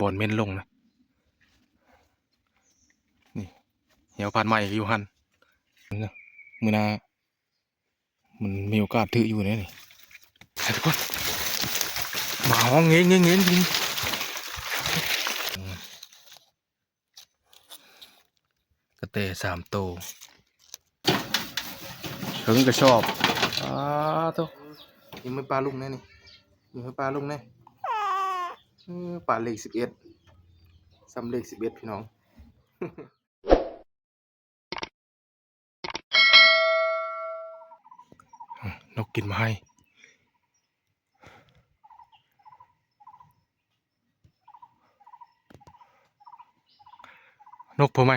บอนเม่นลงนะนี่เหี่ยวผ่านใหม่อยู่หันนะมือนามันมีโอกาสถืออยู่เนี่ยนี่ทุกคนมาห้องเงี้ยเงี้ยเงี้ยจริงกระเตะ3 ตัวถึงก็ชอบตัวนี่มันปลาลุงแน่นี่นี่มันปลาลุงแน่ปลาเลข11ซ้ำเลข11พี่น้องนกกินมาให้นกพอไหม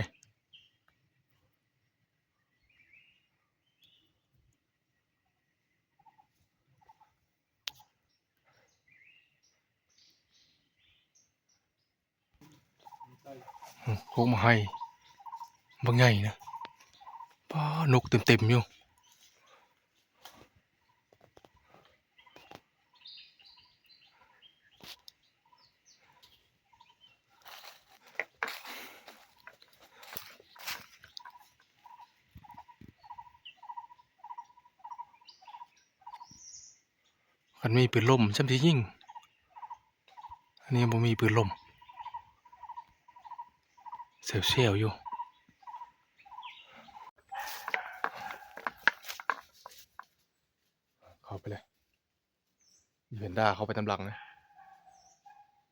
พกมาให้บางไงนะป้านกเต็มอยู่มันมีปืนลมช่ำที่ยิ่งอันนี้บ่มีปืนลมเซลอยู่เข้าไปเลยเห็นด่าเข้าไปตำหลังนะ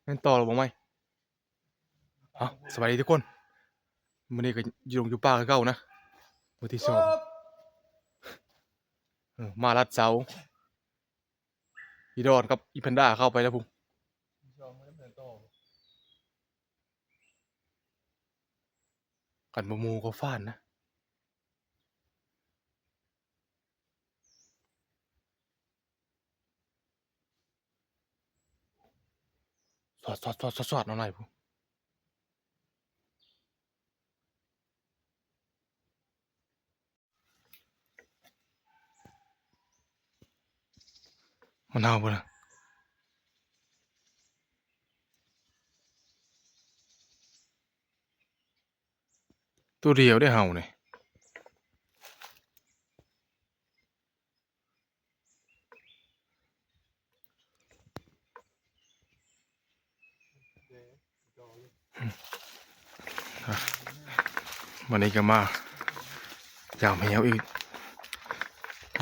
งั้นต่อหรือบ่ไหมฮะสวัสดีทุกคนวันนี้ก็อยู่ป่าคือเก่านะวันที่2มาลัดเสาอีดอนกับอีแพนด้าเข้าไปแล้วพุ่งกันบะมูก็ฟ้านนะสอดเอาหน่อยพุ่งมันเอาไปนะตัวเดียวได้เห่าเนี่ยวันนี้ก็มาจามแหวอีก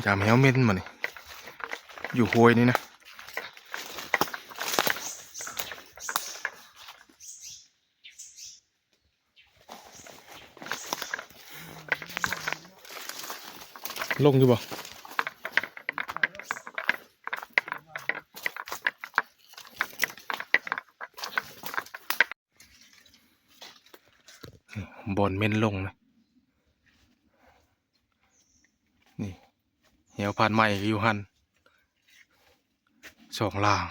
จามแหวเม่นมานี่อยู่ห้วยนี่นะลงอยู่บ่บอนเม่นลงนะนี่เหี่ยวผ่านใหม่อยู่หัน2 ล่าง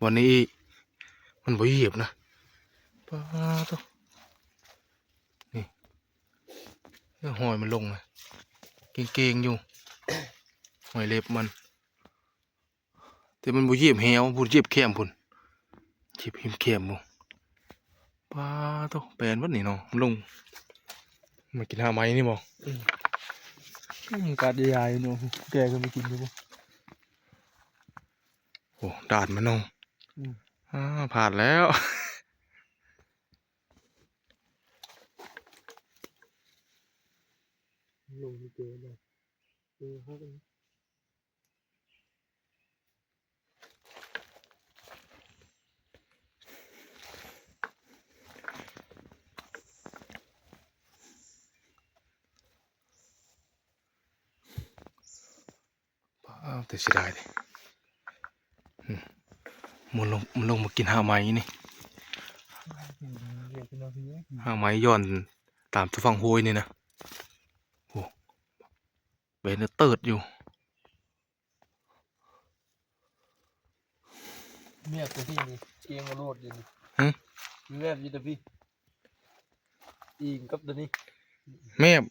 วันนี้มันบ่เหยียบนะป้าตัวนี่หอยมันลงนะเก่งๆอยู่หอยเล็บมันแต่มันบ่เหยียบเหี่ยวบ่เหยียบแคมพุ่นเหยียบหิมแคมบ่ป้าตัวแปลนวัดนี่เนาะมันลงมากินหาไม้นี่บ่กัดใหญ่ๆเนาะแกก็ไม่กินด้วย โอ้ดาดมันเนาะผ่านแล้วลงเจอเลยเขากันแต่เสียดายเลยมันลงมากินหาไม้นี่หาไม้ย้อนตามตัวฝั่งห้วยนี่นะโอ้เบนเติร์ดอยู่ เมียตัวพี่นี่เอียงมาโลดอยู่นี่มีแวบอยู่ตัวพี่อิงกับตัวนี้แมบ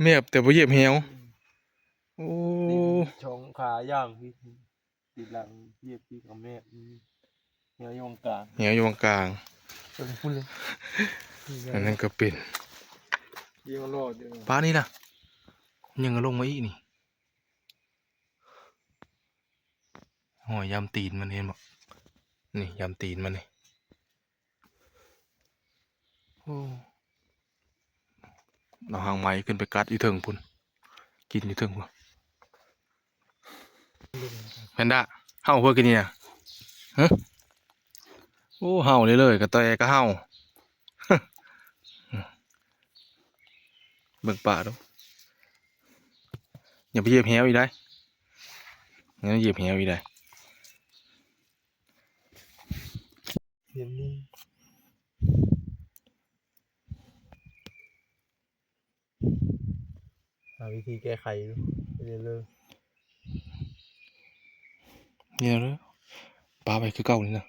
แมบแต่บ่เหยียบเหี่ยวโอ้ช่องขาย่างพี่ ตีหลังเหยียบที่กับแม่เหี่ยวอยู่ตรงกลาง เหนียวอยู่กลาง เป็นพูดเลย อันนั้นก็เป็น ยิงมันรอดอยู่ ป้านี่ล่ะยังก็ลงมาอีกนี่หอยยำตีนมันเห็นบอกนี่ยำตีนมันนี่โอ้เอาหางไม้ขึ้นไปกัดอยู่เทิงพุ่นกินอยู่เทิงพุ่นแพนด้าเห่าเพื่อกินนี่นะฮะโอ้เห่าเลยกระแตก็เห่า เบิ่งป่าดูอย่าไปเหยียบแหวอีกได้งั้นเหยียบแหวอีกได้ เห็นนี่หาวิธีแก้ไขดูไปเรื่อย เนี่ยเลยปลาไปคือเก่านี่นะ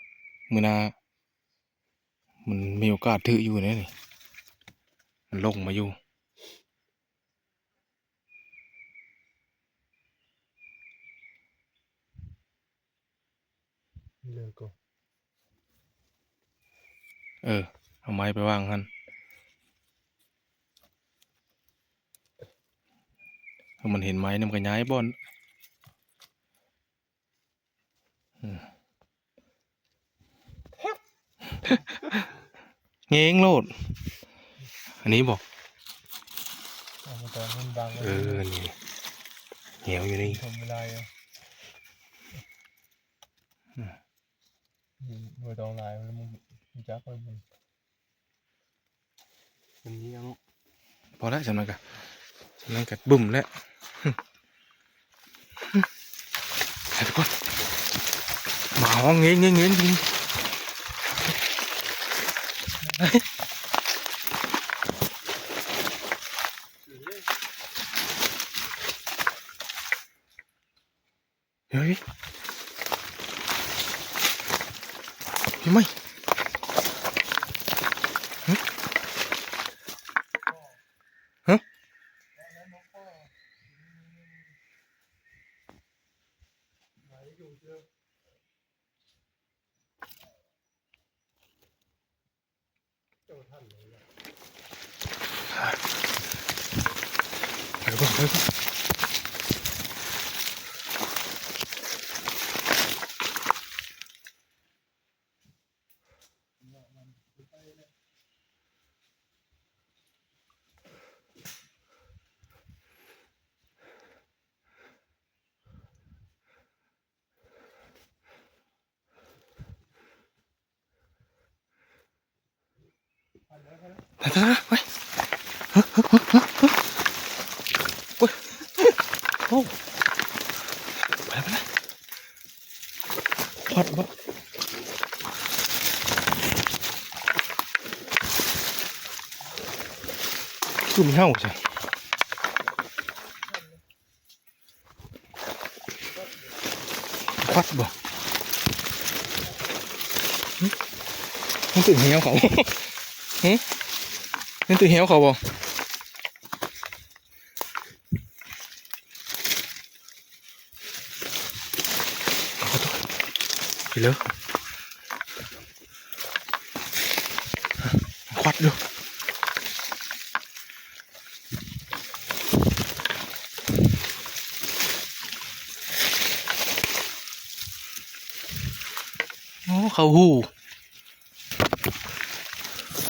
มือหนามันมีโอกาสถืออยู่เนี่ยนี่มันลงมาอยู่ ๆเรื่อยก็ เอาไม้ไปวางกันถ้ามันเห็นไม้นำกันย้ายบอนเงี้ยงโลดอันนี้บอก เอามาตอนมันบัง นี่เหนียวอยู่นี่ ทำไม่ได้อะมือตองลายแล้วมึงจักเลยมึงเป็นนี้เอา พอแล้วจำนั้นกันบุ่มแล้วทุกคนหมาห้องเงี้ยจริงเฮ้ยพี่ไม่ไปก่อนไปโอ้ไปเลยพอดบ่คือมันเห่าจ้ะควัดบ่มันตื่นเหี้ยวเขามันตื่นเหี้ยวเขาบ่ไปเลยควัดดูโอ้เขาหู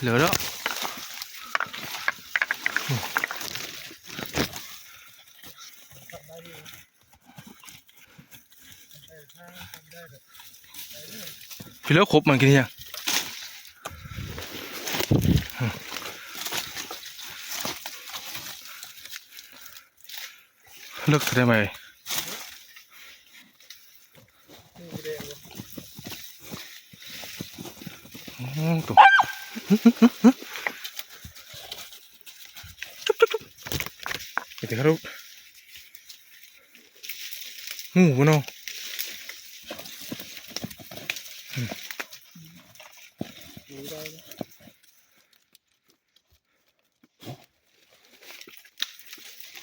เหลือแล้วพี่เลิกครบมันกินยังเลิกได้ไหมตุ๊บเดี๋ยวเขางูเนาะ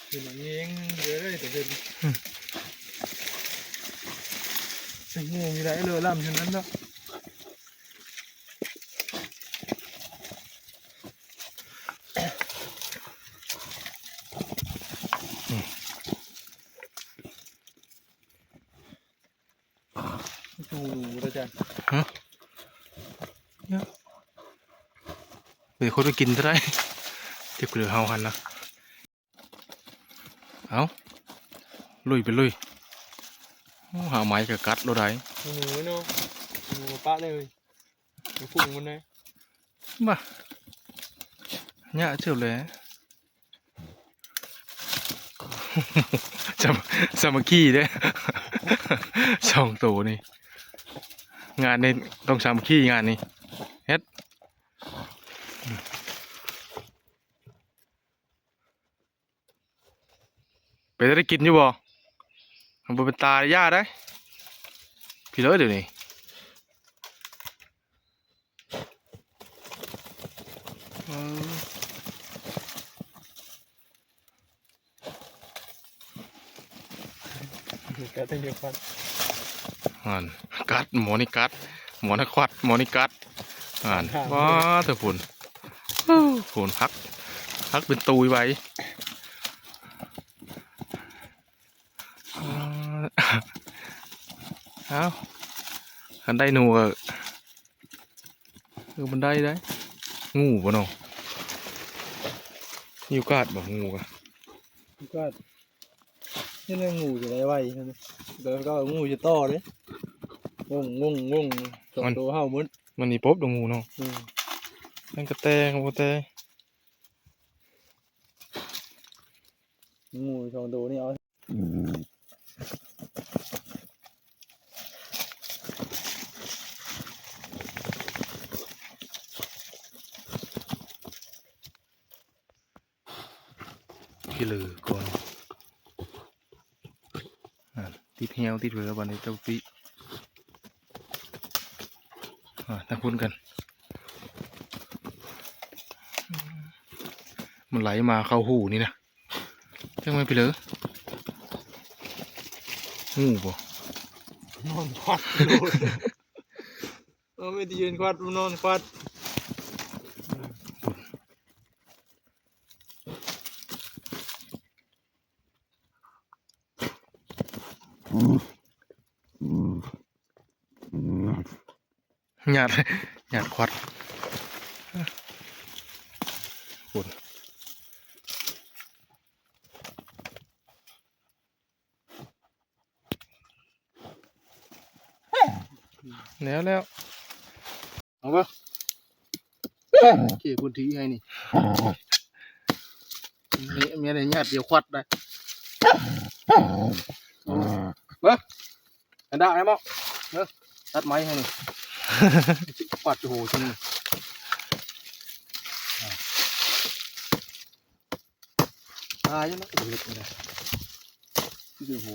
เป็นอย่างนี้เยอะเลยแต่เป็น งูมีไรเลยล่ำฉะนั้นเนาะโอ้โหอาจารย์ ฮะเนี่ยเดี๋ยวคนไปกินซะได้เจ็บเหลือเฮาหันนะเอาลุยไปลุยโอ้หาไม้กับกัดเราได้ หนูเนาะหนูปะเลยหนูฝุ่นมันเลย มาเนี่ยเจียวเลย สามัคคีเด้ สองตัวนี่งานนี้ต้องสามัคคีงานนี้เฮ็ดไปได้กินอยู่บ่มันบ่เป็นตาย่าได้พี่เลยเดี๋ยวนี้เออ ก็ต้องเยอะกัน อ่านกัดหมอนี่กัดหมอนักควัดหมอนี่กัดอ่านว้าเถอะฝุ่นฝุ่นพักเป็นตุยไว้เอาคันได้หนูก็มันได้งูป่ะน้องมีโอกาสบอกงูกัน ก็นี่เรื่องงูจะได้ไวใช่ไหมเดี๋ยวก็งูจะต่อเลยงงสองตัวเห่ามุด มันนี่ปุ๊บดงูเนาะนั่นกระแตครับกระแต งูสองตัวนี่เอา ที่ลือก่อนติดเหี่ยวติดเรือวันนี้เจ้าปีตั้งพุ่นกันมันไหลมาเข้าหูนี่นะจังไม่ไปเลยงูบ่ นอนควัดไม่ได้ยืนควัดนอนควัดหยาดควัดฝุ่นแล้วเอาปะเกี่ยพื้นที่ให้นี่มีอะไรหยาดเดียวควัดได้เบ้ออันดาไอ้หมอเบ้อตัดไม้ให้นี่ควัดโอ้โหชนตายยังไงเล็กเลยโอ้โห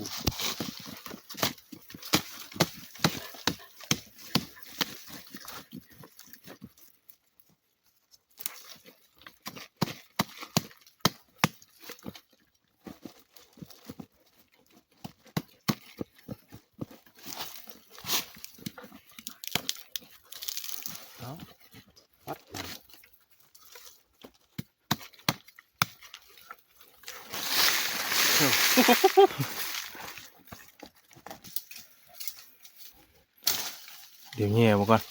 วัดเดี๋ยวแง่มาก่อน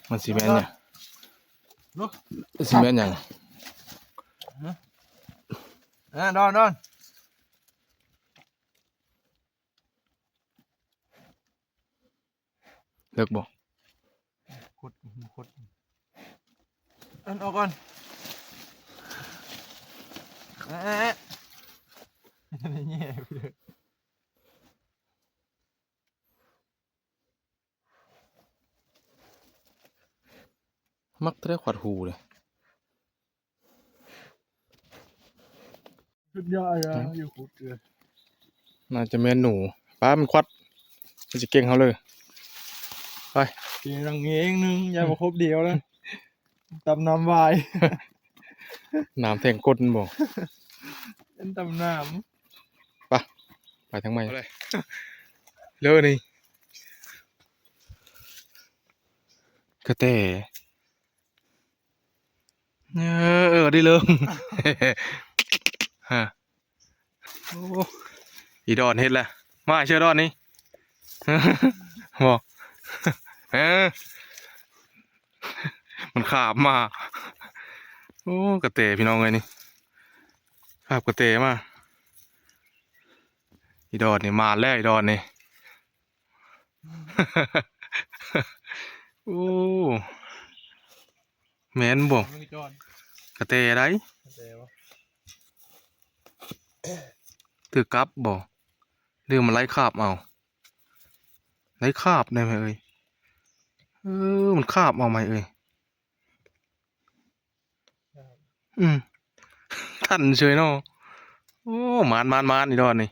มันซีเมนต์เนี่ยซีเมนต์ยังนอน เลิกบอก ขุดอันออกก่อนนี่แย่ไปเลย มักจะได้ขวัดหูเลย สุดยอดเลยอยู่ขุดเลย น่าจะแม่นหนูป้ามันควัดมันจะเก่งเขาเลยไป เพียงรังเองนึงยามาครบเดียวแล้วตำน้ำวาย น้ำแทงก้นบอก เป็นตำน้ ไปทั้งไม่เลยนี่ ำ กระแตได้เลยฮะโอ้อีดอนเฮ็ดละมาเชื่อดอนนี่ บอกเออมันขาบมาโอ้กระเตพี่น้องเลยนี่ขาบกระเตมาอีดอนนี่มาแล้วอีดอนนี่ โอ้แม่นบ่ ไม่จอน กระเตไร แต่ว่า ถือกลับบ่เรื่องมันไล่คาบเอาไล่คาบได้ไหมเอ่ยมันคาบเอาไหมเอ่ยท่านเฉยเนาะโอ้มานอีดอนนี่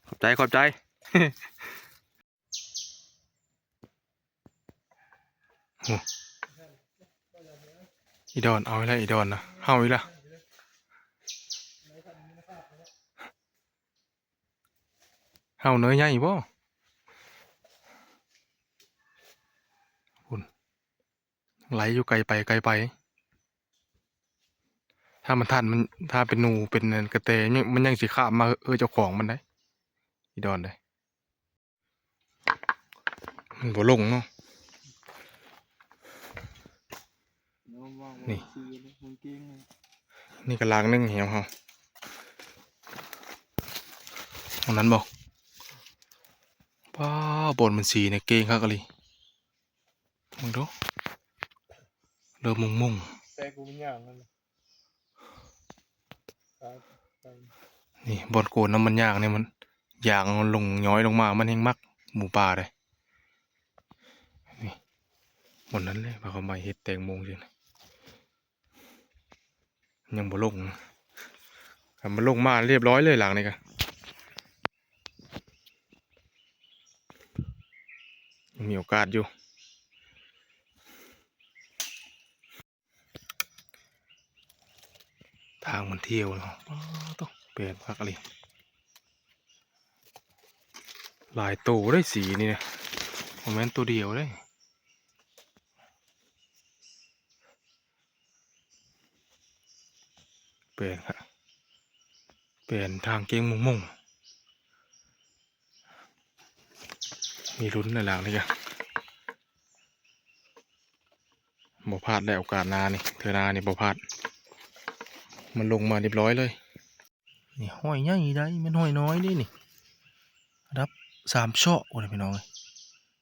ขอบใจ โอ้อีดอนเอาไว้แล้วอีดอนนะเอาไว้ละเอาเนื้อใหญ่บ่คุณไหลอยู่ไกลไปถ้ามันท่านมันถ้าเป็นหนูเป็นกระเตยังมันยังสิข้ามมาเจ้าของมันได้อีดอนได้มันบ่ลงเนาะ นี่ นี่ก็ล้างนึ่งเหี่ยวเฮาตรงนั้นบอกป้าบนมันสีเนี่ยเก่งครับกะลีมึงดูเริ่มมุ่ง แต่กูเป็นอย่างนั้น นี่บนโกนน้ำมันยากเนี่ยมันยางมันลงย้อยลงมามันแห้งมักหมูป่าเลยนี่บนนั้นเลยพาเขามาเห็ดแตงโมจริงยังบ่ลงมันลงมาเรียบร้อยเลยหลังนี่กันมีโอกาสอยู่ทางมันเที่ยวเนาะต้องเปลี่ยนพักอะไรหลายตัวได้สีนี่เนี่ยโมเมนต์ตัวเดียวได้เปลี่ยนครับเปลี่ยนทางเก้งมุ่งมีลุ้นในหลังนี่กันบ่พลาดได้โอกาสนานี่เธอนานี่บ่พลาดมันลงมาเรียบร้อยเลยนี่ห้อยใหญ่ได้มันห้อยน้อยดินี่รับ3 ช่อโอ้ยพี่น้อง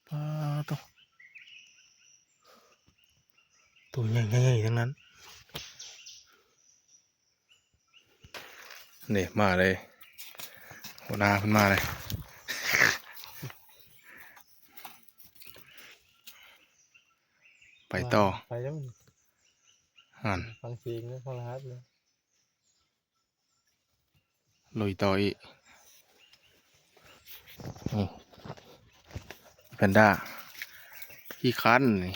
ป้าตัวใหญ่ๆทั้งนั้นนี่มาเลยหัวหน้าเพิ่นมาเลยไปต่อ ไปแล้วมัน หัน ฟังเสียงแล้วฟังฮัทเลย ลุยต่ออีกนี่แพนด้าขี้คันนี่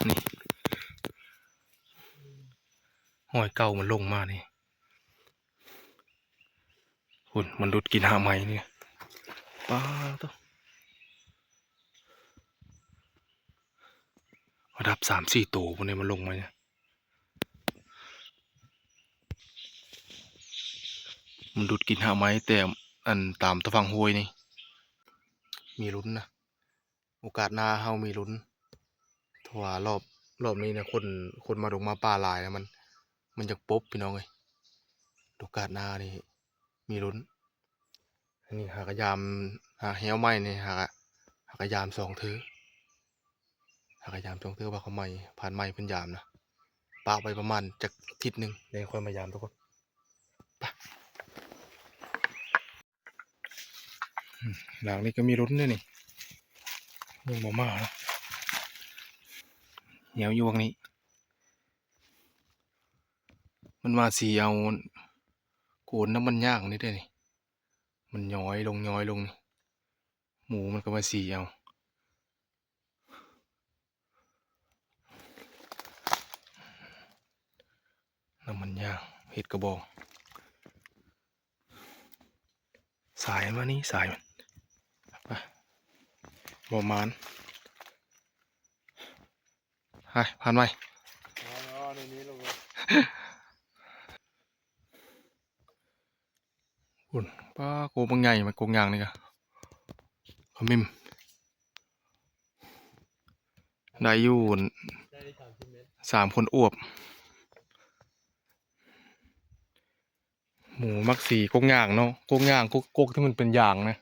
นี่ห้อยเก่ามันลงมานี่คุณมันดุดกินหาไม้เนี่ยป้าต้องระดับ3-4 ตัวพวกนี้มันลงมาเนี่ยมันดุดกินหาไม้แต่อันตามตะฟังห้วยนี่มีลุ้นนะโอกาสหน้าเฮามีลุ้นถ้าว่ารอบนี้เนี่ยคนมาดงมาป่าหลายแล้วมันจะป๊บพี่น้องเลยโอกาสหน้านี่มีลุ้นอันนี้หากยามหาแฮวไม้นี่หากยาม2 เทื่อหากยาม2 เทื่อว่าเขาไม่ผ่านไม้เพิ่นยามนะปากไปประมาณจากอาทิตย์หนึ่งเดี๋ยวค่อยมายามทุกคนไปหลังนี้ก็มีลุ้นด้วยนี่ยังบ่มาแล้วเหี่ยวอยู่วงนี้มันมาสีเอาโกนน้ำมันย่างนี่ได้นี่มันย้อยลงนี่หมูมันก็มาสีเอาน้ำมันย่างเห็ดกระบอกสายมานี่สายมันไป บ่มานไปผ่านไป อ๋อในนี้ลง คุณป้าโกบางใหญ่มาโกงยางนี่กะขมิมได้อยู่ได้30 เมตร 3 คนอวบ หมูมักสีกกย่างเนาะกกย่างกกที่มันเป็นยางนะ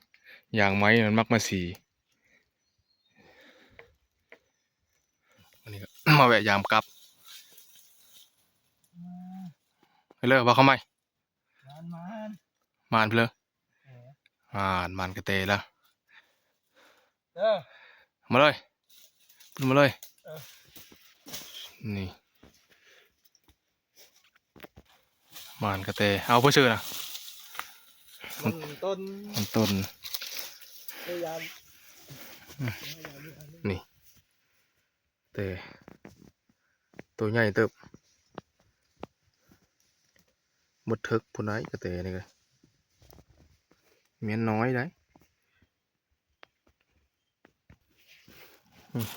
ยางไม้มันมักมาสีอันนี้ก็ มาแวะยามกลับไปเลยว่าเขาไหม มัน มานไปเลย เออ มานกระเตแล้ว เออ มาเลยขึ้นมาเลย เออ นี่มานกระเตเอาเพื่อชื่อนะ มันต้น มันต้น พยายาม นี่เตตัวใหญ่เติบมดทึกผู้นั้นกระเตนี่เลยเมียนน้อยได้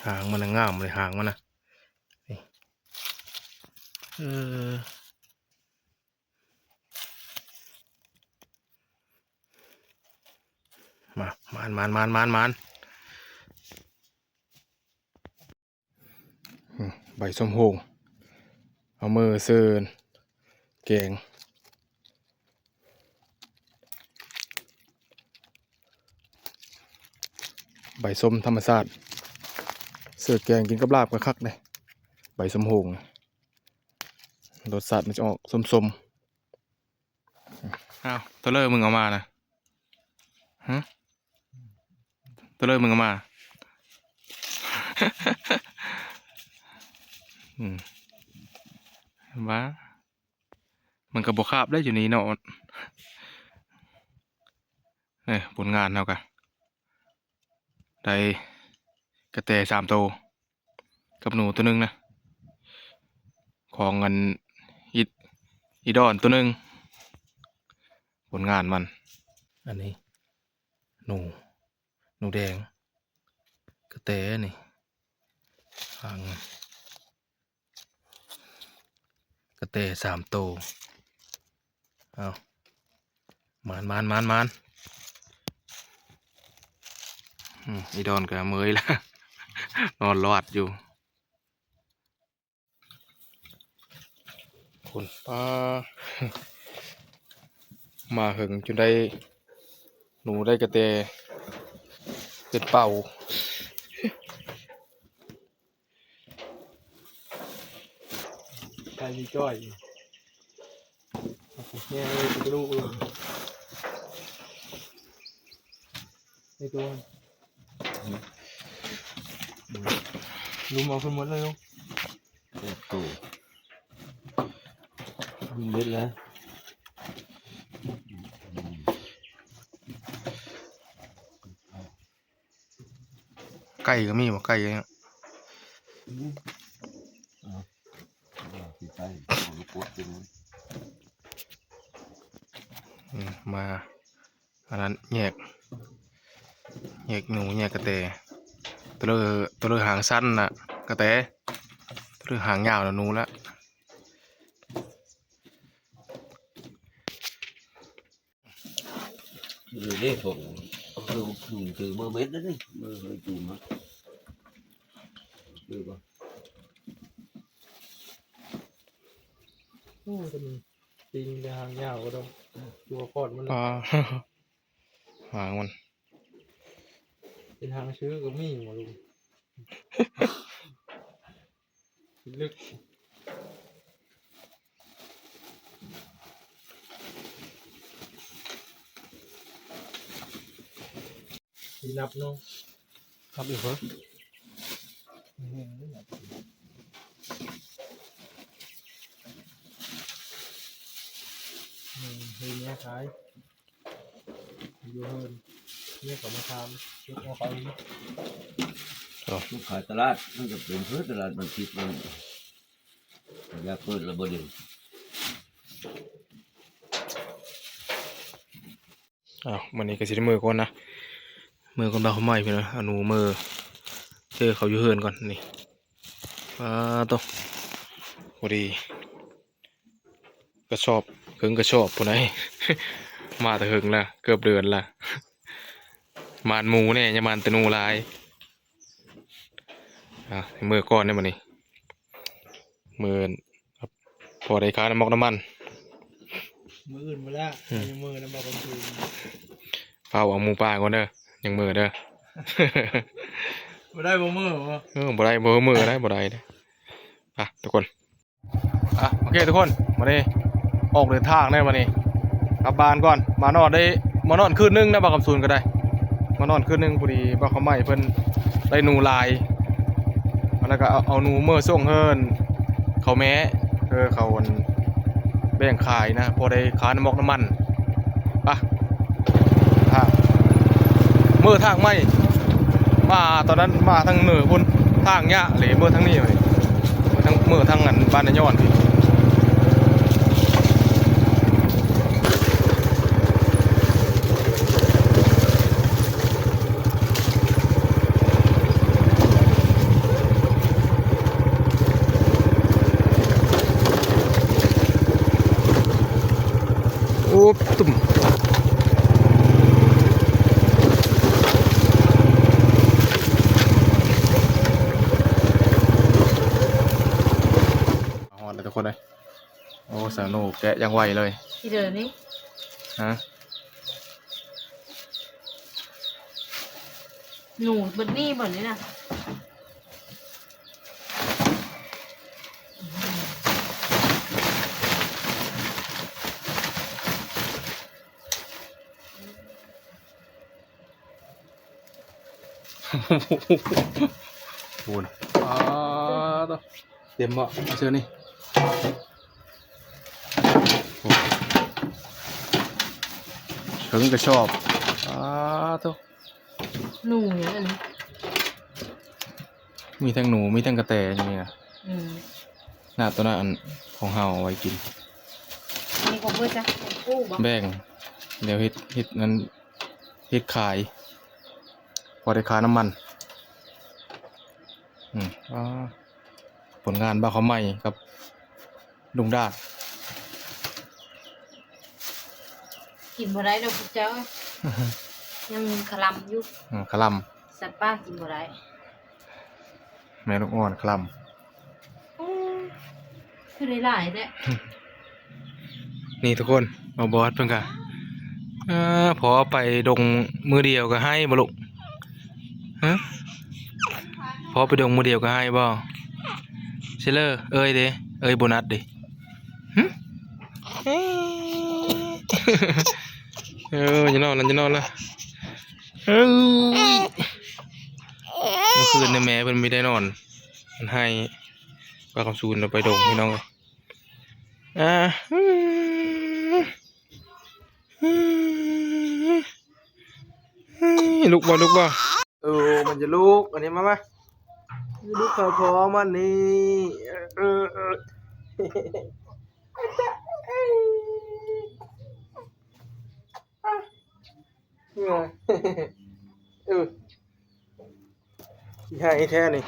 หางมันน่ะงามเลยหางมันนะนี่มานใบส้มโหงเอามือเซินแกงใบส้มธรรมชาติเสือแกงกินกับลาบกระคักเลยใบส้มโหงรสชาติมันจะออกส้มอ้าวตัวเลิกมึงเอามานะฮะตัวเลิกมึงเอามา ว้ามันกับบคาบได้อยู่นี่เนาะเนี่ยผลงานเท่ากันได้กระแต3 ตัวกับหนูตัวหนึงนะของเงินอีดอนตัวหนึงผลงานมันอันนี้หนูแดงกระแตนี่หางกระแต3 ตัวเอามานอีดอนก็เมยแล้ว นอนรอดอยู่คนป้า มาหึงจนได้หนูได้กระเตเป็นเป่า ใครมีจ้อยเนี่ยเลยกระดูกเลยในตัวลุมเอาขึ้นหมดเลยลุง Ồ, không biết là ไก่ก็มีบ่ไก่เนี่ย thì tay nó cốt trên มาอันนั้นแยกหนูแยกกระแตตัวเลือหางสั้นน่ะกระแตตัวเลือหางยาวน่ะหนูละ rồi đấy thuộc từ mơ mét đấy đi mơ hơi chìm á được không โอ้จะมีปิงจะหางยาวก็ต้องตัวคอดมัน ปลา หางมัน เป็นหางชื้อก็มีหมดลุงลึกมีนับเนาะ ครับอีกเพิ่ม เฮ้ยเนี่ยขายอยู่เฮินเนี่ยเขามาทำยกเอาเขาอีก lúc khởi tà lát nó gặp đến phớt tà lát bằng thịt bằng ra phớt là bờ đỉnh อ้าววันนี้ก็สิได้มือก่อนนะ มือก่อนบ่าวเขาใหม่พี่น้องเอาหนูมือเจอเขาอยู่เฮือนก่อนนี่ตัวพอดีกระสอบเพิ่งกระสอบผู้ใด มาแต่เฮิงละเกือบเดือนละมานหมูเนี่ยยังมานแตหนูหลายมือก่อนเนี่ยมันนี่มือครับพอได้ค่าน้ำมอกน้ำมัน มืออื่นมาแล้วยังมือน้ำบอกกันคืน เฝ้าเอาหมูป่าก่อนเด้อยังมือเด้อ มาได้บ่มือบ่ บ่ได้มือได้บ่ได้เด้อทุกคนโอเคทุกคนมาดิออกเดินทางได้มานี่กลับบ้านก่อนมานอนคืนนึงนะบ่าวคำซูนก็ได้มานอนคืนนึงพอดีบ่าวเขาใหม่เพิ่นได้หนูลายแล้วก็เอาหนูเมื่อส่งเฮินเขาแม้เขาแบ่งขายนะพอได้ค่าน้ำมอกน้ำมันเมื่อทางไม่มาตอนนั้นมาทางเหนือพุ่นทางเนี้ยหรือเมื่อทางนี้เลยเมื่อทางนั้นบ้านนายย้อนพี่โอ้ตุ่มทุกคนเลยโอ้สนุกแกะยังไหวเลย ที่เดินนี่ ฮะ หนูเบิดนี่บ่นี่นะ ปูนตัวเตรียมบ่เชื่อนี่ถึงก็ชอบตัว หนูอย่างอันนี้ มีทั้งหนูมีทั้งกระแตอย่างนี้นะ อืม หน้าตัวนั้นอันของเฮาเอาไว้กิน อันนี้ของเพื่อนจ้ะของกู้บ่ แบ่งเดี๋ยวเฮ็ดนั้นเฮ็ดขายพอได้ค่าน้ำมันผลงานบ้าเขาใหม่กับลุงดาด กินบ่ได้ดอกพวกเจ้ายังคลำอยู่ คล สัตว์ป่ากินบ่ได้ ำแม่ลูกอ่อนคล คือได้หลายแท้ ำนี่ทุกคนมาบอสเพิ่งกะพอไปดงมือเดียวก็ให้บ่ลูกฮะพอไปดงมือเดียวก็ให้บ่เชลเลอร์เอ้ยเด้เอ้ยโบนัสดิหึจะนอนแล้วจะนอนแล้วเมื่อคืนในแม่เพิ่นไม่ได้นอนมันให้ปลาคำซูนเราไปดงพี่น้องเลยลุกบ่ลุกบ่มันจะลุกอันนี้มาลุกพอมันนี่ให้แท้นี่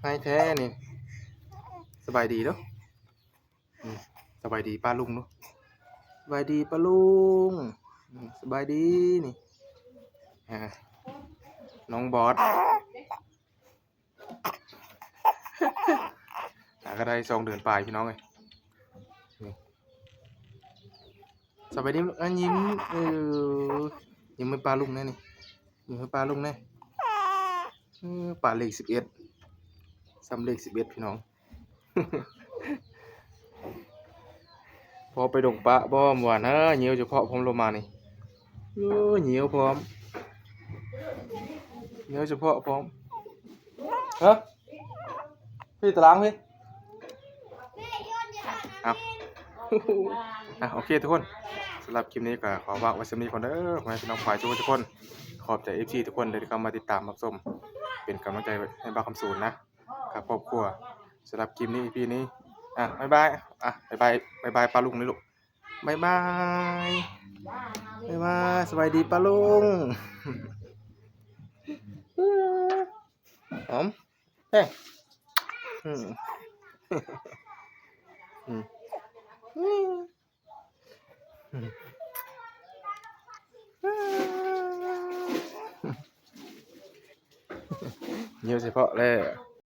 ให้แท้นี่สบายดีเนาะสบายดีป้าลุงเนาะสบายดีป้าลุงสบายดีนี่น้องบอสก็ได้2 เดือนปลายพี่น้องเลยสบายดียิ้มยิ้มให้ปลาลุงแน่นี่ยิ้มให้ปลาลุงแน่ปลาเลข11ซ้ำเลข11พี่น้อง พอไปดงปะบ่เมื่อวานเหนียวเฉพาะผมลงมานี่เหนียวพร้อมเหนียวเฉพาะพร้อมพี่ตารางพี่โอเคทุกคนสำหรับคลิปนี้ก็ขอฝากไว้สำหรับคนเด้อขอให้พี่น้องฝ่ายทุกคนขอบใจ FC ทุกคนที่เข้ามาติดตามรับชมเป็นกำลังใจให้บ้าคำศูนย์นะครับครอบครัวสำหรับคลิปนี้ EP นี้บ๊ายบายบ๊ายบายปลาลุงเลยลูกบ๊ายบาย บ๊ายบายสบายดีป้าลุงหอมเฮ้อืมอืมเยอะเฉพาะเลย